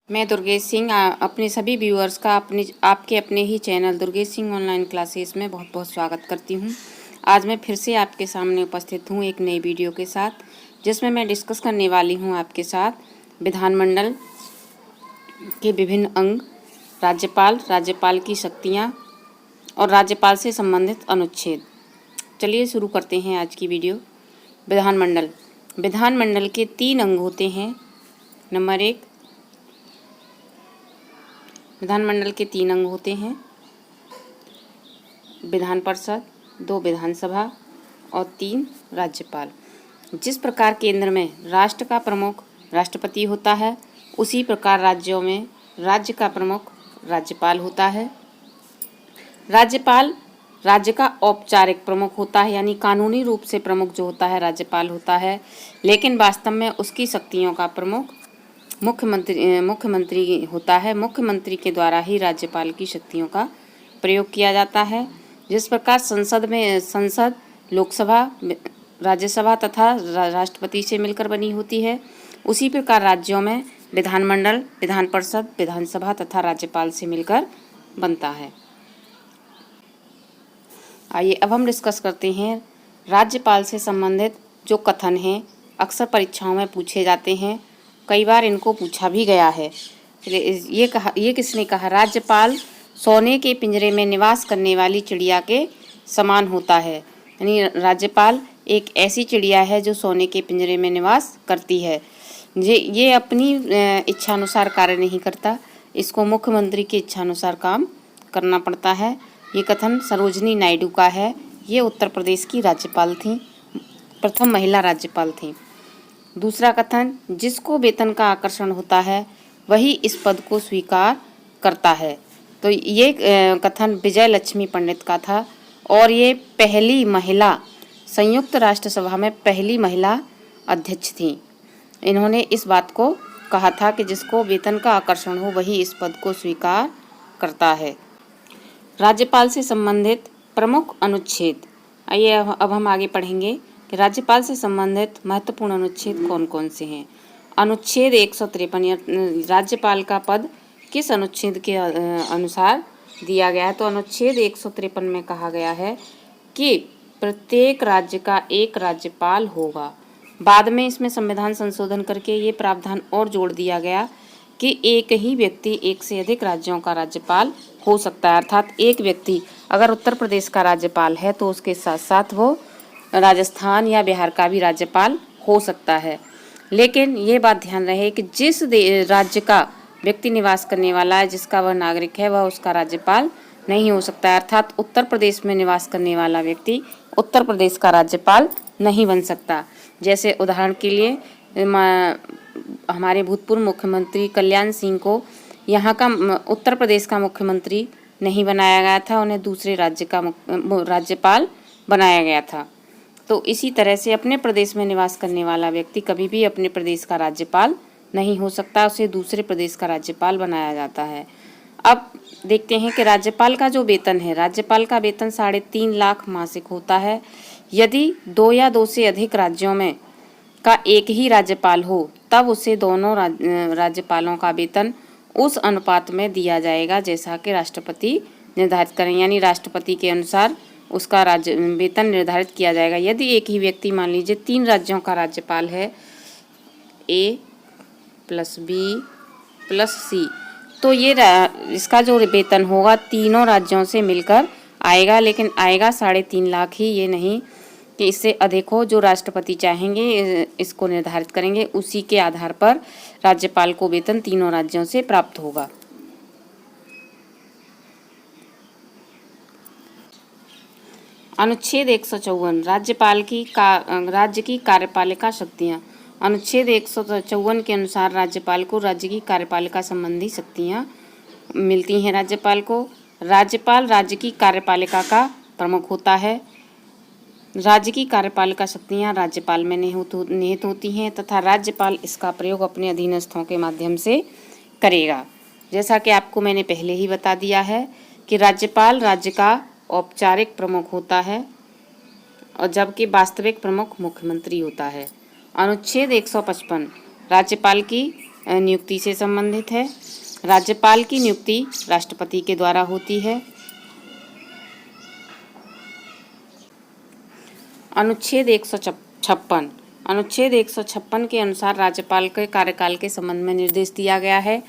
मैं दुर्गेश सिंह अपने सभी व्यूअर्स का आपके अपने ही channel Durgesh Singh online classes में बहुत बहुत स्वागत करती हूं। आज मैं फिर से आपके सामने उपस्थित हूं एक नई वीडियो के साथ, जिसमें मैं डिस्कस करने वाली हूं आपके साथ विधानमंडल के विभिन्न अंग, राज्यपाल की शक्तियां और राज्यपाल से संबंधित अनुच्छेद। चलिए शुरू करते हैं आज की वीडियो। विधानमंडल के 3 अंग होते हैं। नंबर 1, विधानमंडल के 3 अंग होते हैं: विधान परिषद, 2 विधानसभा और 3 राज्यपाल। जिस प्रकार केंद्र में राष्ट्र का प्रमुख राष्ट्रपति होता है, उसी प्रकार राज्यों में राज्य का प्रमुख राज्यपाल होता है। राज्यपाल राज्य का औपचारिक प्रमुख होता है, यानी कानूनी रूप से प्रमुख जो होता है राज्यपाल होता है, लेकिन वास्तव में उसकी शक्तियों का प्रमुख मुख्यमंत्री होता है। मुख्यमंत्री के द्वारा ही राज्यपाल की शक्तियों का प्रयोग किया जाता है। जिस प्रकार संसद, लोकसभा, राज्यसभा तथा राष्ट्रपति से मिलकर बनी होती है, उसी प्रकार राज्यों में विधानमंडल, विधान परिषद, विधानसभा तथा राज्यपाल से मिलकर बनता है। आइए अब हम डिस्कस करते हैं राज्यपाल से संबंधित जो कथन हैं, अक्सर परीक्षाओं में पूछे जाते हैं। कई बार इनको पूछा भी गया है। ये किसने कहा? राज्यपाल सोने के पिंजरे में निवास करने वाली चिड़िया के समान होता है। यानी राज्यपाल एक ऐसी चिड़िया है जो सोने के पिंजरे में निवास करती है। ये अपनी इच्छानुसार कार्य नहीं करता, इसको मुख्यमंत्री की इच्छानुसार काम करना पड़ता है। ये कथन सरोजिनी नायडू का है। ये उत्तर प्रदेश की राज्यपाल थीं, प्रथम महिला राज्यपाल थीं। दूसरा कथन, जिसको वेतन का आकर्षण होता है वही इस पद को स्वीकार करता है। तो ये कथन विजय लक्ष्मी पंडित का था और ये पहली महिला, संयुक्त राष्ट्र सभा में पहली महिला अध्यक्ष थी। इन्होंने इस बात को कहा था कि जिसको वेतन का आकर्षण हो वही इस पद को स्वीकार करता है। राज्यपाल से संबंधित प्रमुख अनुच्छेद। आइए अब हम आगे पढ़ेंगे कि राज्यपाल से संबंधित महत्वपूर्ण अनुच्छेद कौन कौन से हैं। अनुच्छेद 153, राज्यपाल का पद किस अनुच्छेद के अनुसार दिया गया है? तो अनुच्छेद 153 में कहा गया है कि प्रत्येक राज्य का एक राज्यपाल होगा। बाद में इसमें संविधान संशोधन करके ये प्रावधान और जोड़ दिया गया कि एक ही व्यक्ति एक से अधिक राज्यों का राज्यपाल हो सकता है। अर्थात एक व्यक्ति अगर उत्तर प्रदेश का राज्यपाल है तो उसके साथ साथ वो राजस्थान या बिहार का भी राज्यपाल हो सकता है। लेकिन ये बात ध्यान रहे कि जिस राज्य का व्यक्ति निवास करने वाला है, जिसका वह नागरिक है, वह उसका राज्यपाल नहीं हो सकता है। अर्थात उत्तर प्रदेश में निवास करने वाला व्यक्ति उत्तर प्रदेश का राज्यपाल नहीं बन सकता। जैसे उदाहरण के लिए हमारे भूतपूर्व मुख्यमंत्री कल्याण सिंह को यहाँ का उत्तर प्रदेश का मुख्यमंत्री नहीं बनाया गया था, उन्हें दूसरे राज्य का राज्यपाल बनाया गया था। तो इसी तरह से अपने प्रदेश में निवास करने वाला व्यक्ति कभी भी अपने प्रदेश का राज्यपाल नहीं हो सकता, उसे दूसरे प्रदेश का राज्यपाल बनाया जाता है। अब देखते हैं कि राज्यपाल का जो वेतन है, राज्यपाल का वेतन 3.5 लाख मासिक होता है। यदि 2 या 2 से अधिक राज्यों में का एक ही राज्यपाल हो तब उसे दोनों राज्यपालों का वेतन उस अनुपात में दिया जाएगा जैसा कि राष्ट्रपति निर्धारित करें, यानी राष्ट्रपति के अनुसार उसका वेतन निर्धारित किया जाएगा। यदि एक ही व्यक्ति, मान लीजिए 3 राज्यों का राज्यपाल है, A + B + C, तो ये इसका जो वेतन होगा तीनों राज्यों से मिलकर आएगा, लेकिन आएगा 3.5 लाख ही, ये नहीं कि इससे अधिक हो। जो राष्ट्रपति चाहेंगे इसको निर्धारित करेंगे, उसी के आधार पर राज्यपाल को वेतन तीनों राज्यों से प्राप्त होगा। अनुच्छेद 154, राज्य की कार्यपालिका शक्तियाँ। अनुच्छेद 154 के अनुसार राज्यपाल को राज्य की कार्यपालिका संबंधी शक्तियाँ मिलती हैं। राज्यपाल राज्य की कार्यपालिका का प्रमुख होता है। राज्य की कार्यपालिका शक्तियाँ राज्यपाल में निहित होती हैं तथा राज्यपाल इसका प्रयोग अपने अधीनस्थों के माध्यम से करेगा। जैसा कि आपको मैंने पहले ही बता दिया है कि राज्यपाल राज्य का औपचारिक प्रमुख होता है और जबकि वास्तविक प्रमुख मुख्यमंत्री होता है। अनुच्छेद 155, राज्यपाल की नियुक्ति से संबंधित है। राज्यपाल की नियुक्ति राष्ट्रपति के द्वारा होती है। अनुच्छेद 156। अनुच्छेद 156 के अनुसार राज्यपाल के कार्यकाल के संबंध में निर्देश दिया गया है।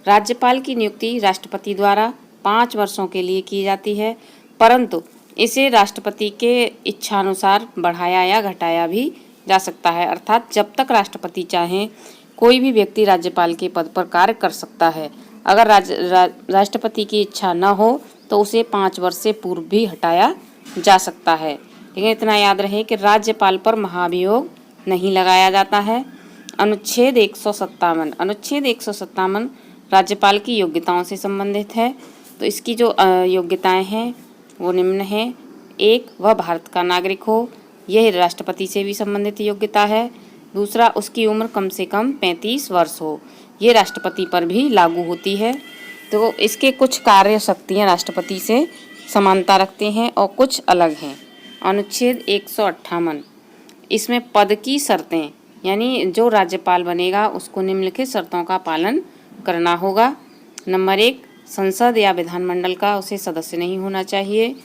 राज्यपाल की नियुक्ति राष्ट्रपति द्वारा 5 वर्षों के लिए की जाती है, परंतु इसे राष्ट्रपति के इच्छानुसार बढ़ाया या घटाया भी जा सकता है। अर्थात जब तक राष्ट्रपति चाहें कोई भी व्यक्ति राज्यपाल के पद पर कार्य कर सकता है। अगर राष्ट्रपति की इच्छा न हो तो उसे 5 वर्ष से पूर्व भी हटाया जा सकता है। लेकिन इतना याद रहे कि राज्यपाल पर महाभियोग नहीं लगाया जाता है। अनुच्छेद 157। अनुच्छेद 157 राज्यपाल की योग्यताओं से संबंधित है। तो इसकी जो योग्यताएं हैं वो निम्न हैं। 1, वह भारत का नागरिक हो, यह राष्ट्रपति से भी संबंधित योग्यता है। दूसरा, उसकी उम्र कम से कम 35 वर्ष हो, ये राष्ट्रपति पर भी लागू होती है। तो इसके कुछ कार्य शक्तियाँ राष्ट्रपति से समानता रखते हैं और कुछ अलग हैं। अनुच्छेद 158, इसमें पद की शर्तें, यानी जो राज्यपाल बनेगा उसको निम्नलिखित शर्तों का पालन करना होगा। नंबर 1, संसद या विधानमंडल का उसे सदस्य नहीं होना चाहिए।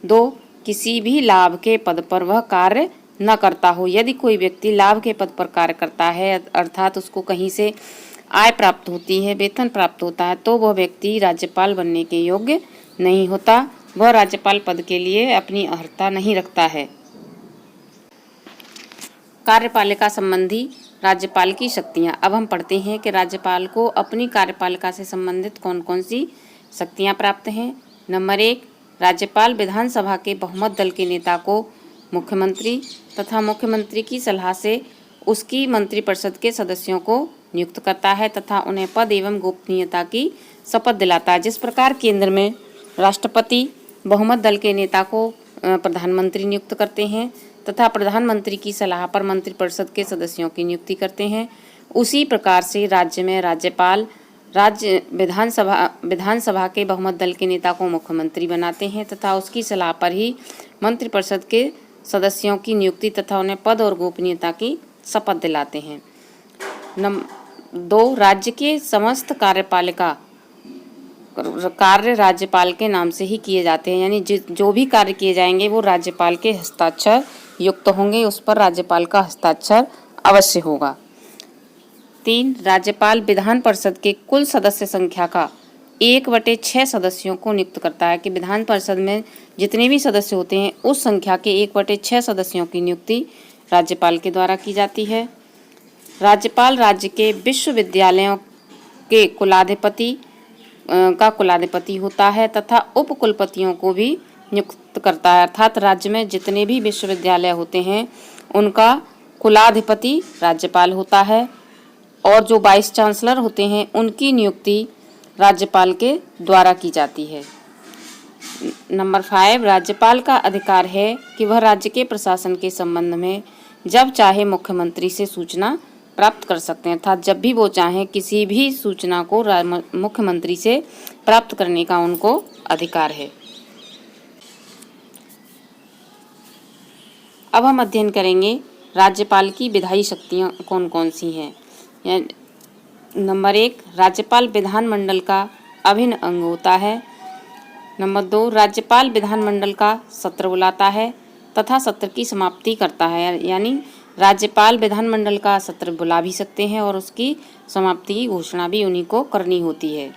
2, किसी भी लाभ के पद पर वह कार्य न करता हो। यदि कोई व्यक्ति लाभ के पद पर कार्य करता है, अर्थात उसको कहीं से आय प्राप्त होती है, वेतन प्राप्त होता है, तो वह व्यक्ति राज्यपाल बनने के योग्य नहीं होता। वह राज्यपाल पद के लिए अपनी अर्हता नहीं रखता है। कार्यपालिका संबंधी राज्यपाल की शक्तियाँ। अब हम पढ़ते हैं कि राज्यपाल को अपनी कार्यपालिका से संबंधित कौन कौन सी शक्तियाँ प्राप्त हैं। नंबर 1, राज्यपाल विधानसभा के बहुमत दल के नेता को मुख्यमंत्री तथा मुख्यमंत्री की सलाह से उसकी मंत्रिपरिषद के सदस्यों को नियुक्त करता है तथा उन्हें पद एवं गोपनीयता की शपथ दिलाता है। जिस प्रकार केंद्र में राष्ट्रपति बहुमत दल के नेता को प्रधानमंत्री नियुक्त करते हैं तथा प्रधानमंत्री की सलाह पर मंत्रिपरिषद के सदस्यों की नियुक्ति करते हैं, उसी प्रकार से राज्य में राज्यपाल विधानसभा के बहुमत दल के नेता को मुख्यमंत्री बनाते हैं तथा उसकी सलाह पर ही मंत्रिपरिषद के सदस्यों की नियुक्ति तथा उन्हें पद और गोपनीयता की शपथ दिलाते हैं। 2, राज्य के समस्त कार्य राज्यपाल के नाम से ही किए जाते हैं, यानी जो भी कार्य किए जाएंगे वो राज्यपाल के हस्ताक्षर युक्त होंगे, उस पर राज्यपाल का हस्ताक्षर अवश्य होगा। 3, राज्यपाल विधान परिषद के कुल सदस्य संख्या का 1/6 सदस्यों को नियुक्त करता है कि विधान परिषद में जितने भी सदस्य होते हैं उस संख्या के 1/6 सदस्यों की नियुक्ति राज्यपाल के द्वारा की जाती है। राज्यपाल राज्य के विश्वविद्यालयों के कुलाधिपति होता है तथा उपकुलपतियों को भी नियुक्त करता है। अर्थात राज्य में जितने भी विश्वविद्यालय होते हैं उनका कुलाधिपति राज्यपाल होता है और जो वाइस चांसलर होते हैं उनकी नियुक्ति राज्यपाल के द्वारा की जाती है। नंबर 5, राज्यपाल का अधिकार है कि वह राज्य के प्रशासन के संबंध में जब चाहे मुख्यमंत्री से सूचना प्राप्त कर सकते हैं। अर्थात जब भी वो चाहें किसी भी सूचना को मुख्यमंत्री से प्राप्त करने का उनको अधिकार है। अब हम अध्ययन करेंगे राज्यपाल की विधायी शक्तियाँ कौन कौन सी हैं। नंबर 1, राज्यपाल विधानमंडल का अभिन्न अंग होता है। नंबर 2, राज्यपाल विधानमंडल का सत्र बुलाता है तथा सत्र की समाप्ति करता है, यानी राज्यपाल विधानमंडल का सत्र बुला भी सकते हैं और उसकी समाप्ति की घोषणा भी उन्हीं को करनी होती है।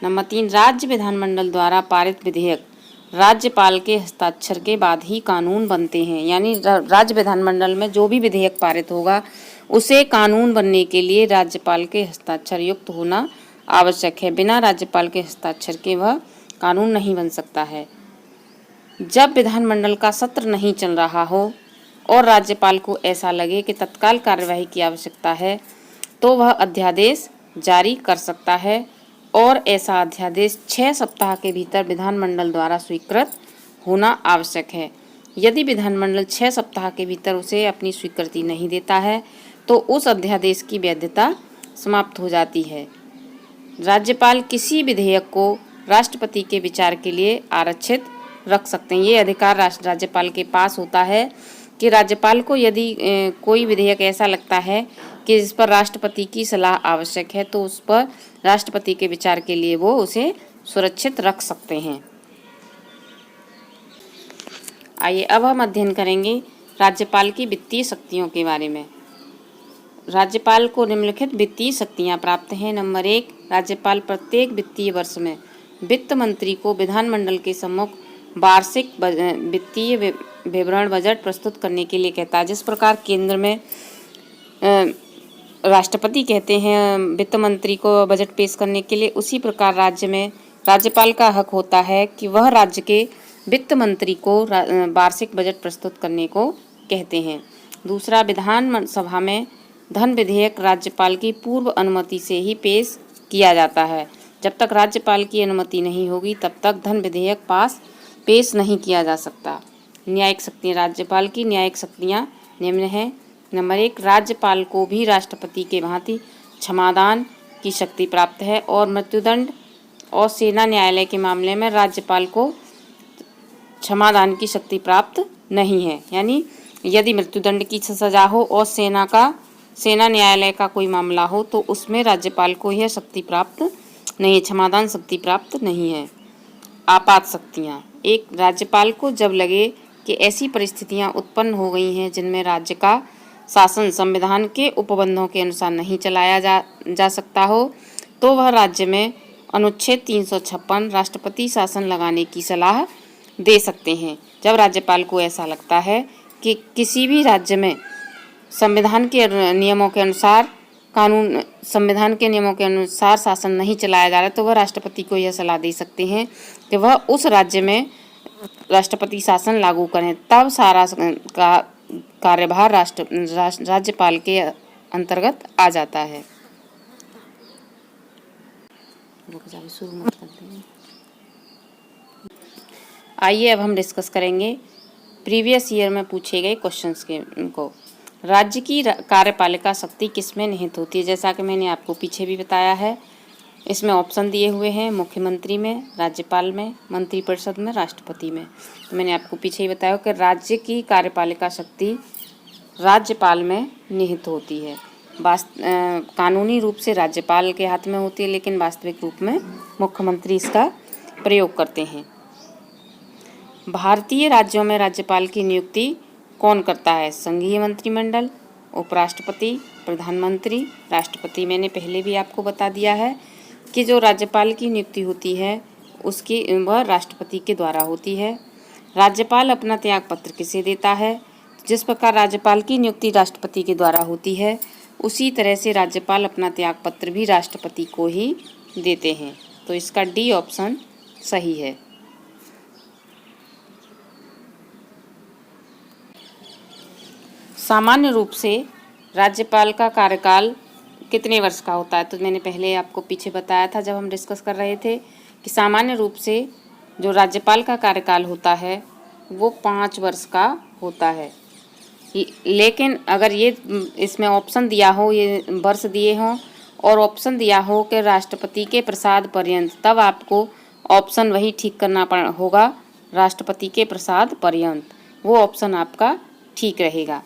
नंबर 3, राज्य विधानमंडल द्वारा पारित विधेयक राज्यपाल के हस्ताक्षर के बाद ही कानून बनते हैं, यानी राज्य विधानमंडल में जो भी विधेयक पारित होगा उसे कानून बनने के लिए राज्यपाल के हस्ताक्षर युक्त होना आवश्यक है। बिना राज्यपाल के हस्ताक्षर के वह कानून नहीं बन सकता है। जब विधानमंडल का सत्र नहीं चल रहा हो और राज्यपाल को ऐसा लगे कि तत्काल कार्यवाही की आवश्यकता है तो वह अध्यादेश जारी कर सकता है और ऐसा अध्यादेश 6 सप्ताह के भीतर विधानमंडल द्वारा स्वीकृत होना आवश्यक है। यदि विधानमंडल 6 सप्ताह के भीतर उसे अपनी स्वीकृति नहीं देता है तो उस अध्यादेश की वैधता समाप्त हो जाती है। राज्यपाल किसी विधेयक को राष्ट्रपति के विचार के लिए आरक्षित रख सकते हैं। ये अधिकार राज्यपाल के पास होता है कि राज्यपाल को यदि कोई विधेयक ऐसा लगता है कि जिस पर राष्ट्रपति की सलाह आवश्यक है तो उस पर राष्ट्रपति के विचार के लिए वो उसे सुरक्षित रख सकते हैं। आइए अब हम अध्ययन करेंगे राज्यपाल की वित्तीय शक्तियों के बारे में। राज्यपाल को निम्नलिखित वित्तीय शक्तियां प्राप्त हैं। नंबर 1, राज्यपाल प्रत्येक वित्तीय वर्ष में वित्त मंत्री को विधानमंडल के सम्मुख वार्षिक वित्तीय विवरण बजट प्रस्तुत करने के लिए कहता है। जिस प्रकार केंद्र में राष्ट्रपति कहते हैं वित्त मंत्री को बजट पेश करने के लिए, उसी प्रकार राज्य में राज्यपाल का हक होता है कि वह राज्य के वित्त मंत्री को वार्षिक बजट प्रस्तुत करने को कहते हैं। दूसरा, विधान सभा में धन विधेयक राज्यपाल की पूर्व अनुमति से ही पेश किया जाता है। जब तक राज्यपाल की अनुमति नहीं होगी तब तक धन विधेयक पेश नहीं किया जा सकता। न्यायिक शक्तियाँ। राज्यपाल की न्यायिक शक्तियाँ निम्न हैं। नंबर 1, राज्यपाल को भी राष्ट्रपति के भांति क्षमादान की शक्ति प्राप्त है और मृत्युदंड और सेना न्यायालय के मामले में राज्यपाल को क्षमादान की शक्ति प्राप्त नहीं है। यानी यदि मृत्युदंड की सजा हो और सेना न्यायालय का कोई मामला हो तो उसमें राज्यपाल को यह शक्ति प्राप्त नहीं है, क्षमादान शक्ति प्राप्त नहीं है। आपात शक्तियाँ। एक, राज्यपाल को जब लगे कि ऐसी परिस्थितियाँ उत्पन्न हो गई हैं जिनमें राज्य का शासन संविधान के उपबंधों के अनुसार नहीं चलाया जा सकता हो तो वह राज्य में अनुच्छेद 356 राष्ट्रपति शासन लगाने की सलाह दे सकते हैं। जब राज्यपाल को ऐसा लगता है कि किसी भी राज्य में संविधान के नियमों के अनुसार शासन नहीं चलाया जा रहा तो वह राष्ट्रपति को यह सलाह दे सकते हैं कि वह उस राज्य में राष्ट्रपति शासन लागू करें। तब सारा का कार्यभार राज्यपाल के अंतर्गत आ जाता है। आइए अब हम डिस्कस करेंगे प्रीवियस ईयर में पूछे गए क्वेश्चंस को। राज्य की कार्यपालिका शक्ति किसमें निहित होती है? जैसा कि मैंने आपको पीछे भी बताया है, इसमें ऑप्शन दिए हुए हैं, मुख्यमंत्री में, राज्यपाल में, मंत्रिपरिषद में, राष्ट्रपति में। तो मैंने आपको पीछे ही बताया कि राज्य की कार्यपालिका शक्ति राज्यपाल में निहित होती है। कानूनी रूप से राज्यपाल के हाथ में होती है लेकिन वास्तविक रूप में मुख्यमंत्री इसका प्रयोग करते हैं। भारतीय राज्यों में राज्यपाल की नियुक्ति कौन करता है? संघीय मंत्रिमंडल, उपराष्ट्रपति, प्रधानमंत्री, राष्ट्रपति। मैंने पहले भी आपको बता दिया है कि जो राज्यपाल की नियुक्ति होती है उसकी वह राष्ट्रपति के द्वारा होती है। राज्यपाल अपना त्यागपत्र किसे देता है? जिस प्रकार राज्यपाल की नियुक्ति राष्ट्रपति के द्वारा होती है उसी तरह से राज्यपाल अपना त्यागपत्र भी राष्ट्रपति को ही देते हैं। तो इसका डी ऑप्शन सही है। सामान्य रूप से राज्यपाल का कार्यकाल कितने वर्ष का होता है? तो मैंने पहले आपको पीछे बताया था जब हम डिस्कस कर रहे थे कि सामान्य रूप से जो राज्यपाल का कार्यकाल होता है वो 5 वर्ष का होता है। लेकिन अगर ये इसमें ऑप्शन दिया हो, ये वर्ष दिए हों और ऑप्शन दिया हो कि राष्ट्रपति के प्रसाद पर्यंत, तब आपको ऑप्शन वही ठीक करना होगा, राष्ट्रपति के प्रसाद पर्यंत। वो ऑप्शन आपका ठीक रहेगा।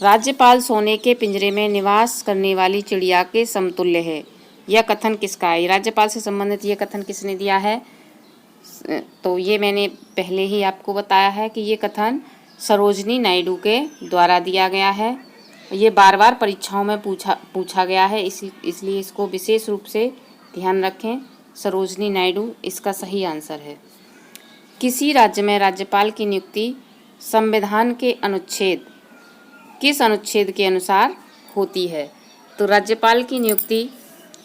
राज्यपाल सोने के पिंजरे में निवास करने वाली चिड़िया के समतुल्य है। यह कथन किसका है? राज्यपाल से संबंधित ये कथन किसने दिया है? तो ये मैंने पहले ही आपको बताया है कि ये कथन सरोजिनी नायडू के द्वारा दिया गया है। ये बार बार परीक्षाओं में पूछा गया है, इसलिए इसको विशेष रूप से ध्यान रखें। सरोजिनी नायडू इसका सही आंसर है। किसी राज्य में राज्यपाल की नियुक्ति संविधान के किस अनुच्छेद के अनुसार होती है? तो राज्यपाल की नियुक्ति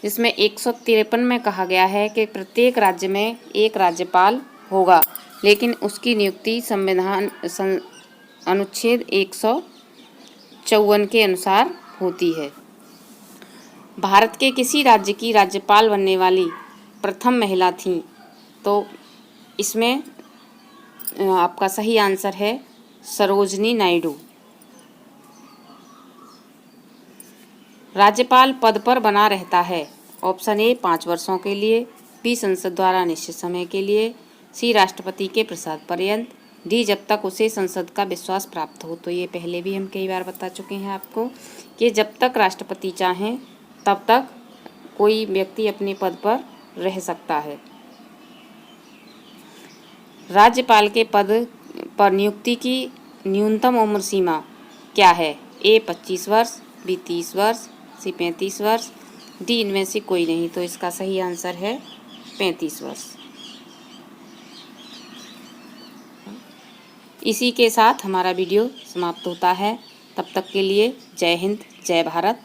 जिसमें 153 में कहा गया है कि प्रत्येक राज्य में एक राज्यपाल होगा, लेकिन उसकी नियुक्ति संविधान अनुच्छेद 154 के अनुसार होती है। भारत के किसी राज्य की राज्यपाल बनने वाली प्रथम महिला थी? तो इसमें आपका सही आंसर है सरोजिनी नायडू। राज्यपाल पद पर बना रहता है। ऑप्शन ए 5 वर्षों के लिए, बी संसद द्वारा निश्चित समय के लिए, सी राष्ट्रपति के प्रसाद पर्यंत, डी जब तक उसे संसद का विश्वास प्राप्त हो। तो ये पहले भी हम कई बार बता चुके हैं आपको कि जब तक राष्ट्रपति चाहें तब तक कोई व्यक्ति अपने पद पर रह सकता है। राज्यपाल के पद पर नियुक्ति की न्यूनतम उम्र सीमा क्या है? ए 25 वर्ष, बी 30 वर्ष, सी 35 वर्ष, डी इनमें से कोई नहीं। तो इसका सही आंसर है 35 वर्ष। इसी के साथ हमारा वीडियो समाप्त होता है। तब तक के लिए जय हिंद, जय भारत।